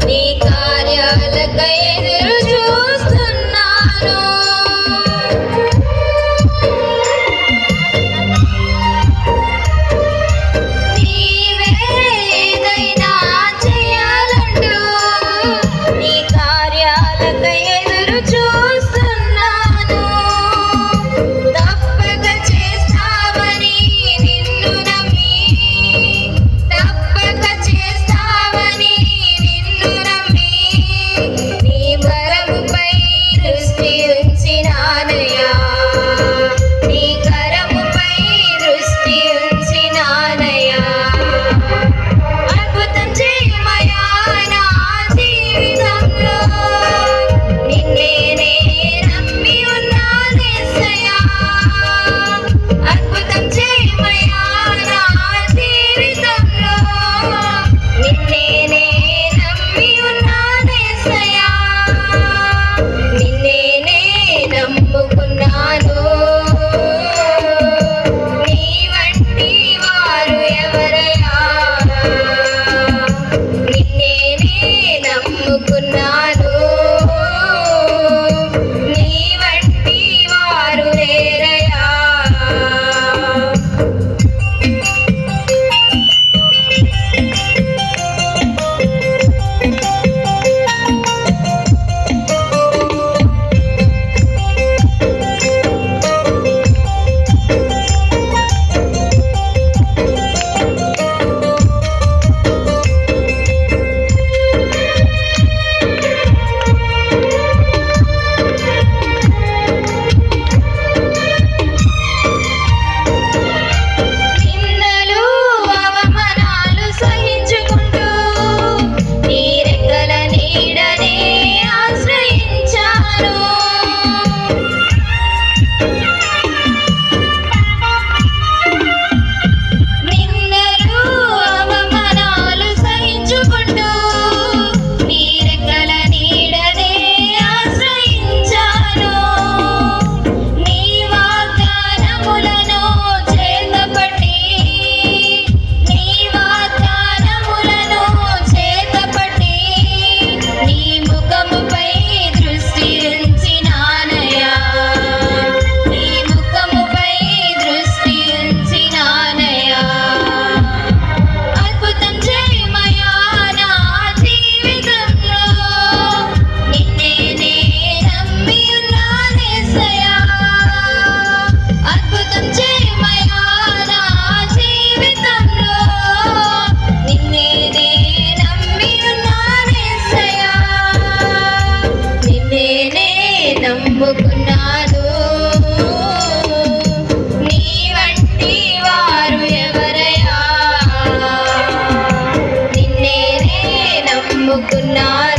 నీ కార్యాలకై ఎదురు చూస్తున్నాను. నీవే ఏదైనా చేయాలంటూ నీ కార్యాలకై ఎదురు చూస్తున్నాను. తప్పక చేస్తావని నిన్ను నమ్మి, తప్పక చేస్తావని నిన్ను నమ్మి, నీ వరముపై దృష్టి ఉంచినానయ్యా, నీ కరముపై దృష్టి ఉంచినానయ్యా. అద్భుతం చేయమయ్యా నా జీవితంలో, నిన్నే నే నమ్మి ఉన్నానేసయ్యా. అద్భుతం చేయమయ్యా నా జీవితంలో, నిన్నే నే నమ్మి ఉన్నానేసయ్యా. నిన్నే నే నమ్ముకున్నాను, నీ వంటి వారు ఎవరయ్యా. నిన్నే నే నమ్ముకున్నాను, నీ వంటి వారు లేరయ్యా. నిందలు అవమానాలు సహించుకుంటూ నీ రెక్కల నీడనే ఆశ్రయించాను. నిందలు అవమానాలు సహించుకుంటూ నీ రెక్కల నీడనే ఆశ్రయించాను. నీ వాగ్దానములను చేతపట్టి, నీ వాగ్దానములను చేతపట్టి, నీ ముఖముపై దృష్టి ఉంచినానయ్యా, నీ ముఖముపై దృష్టి ఉంచినానయ్యా. అద్భుతం చేయమయ్యా నా జీవితంలో, నిన్నే నే నమ్మి ఉన్నానేసయ్యా. అద్భుతం చేయమయ్యా నా జీవితంలో, నిన్నే నే నమ్మి ఉన్నానేసయ్యా. నిన్నే నే నమ్ముకున్నాను, నీ వంటి వారు ఎవరయ్యా. నిన్నే నే నమ్ముకున్నాను.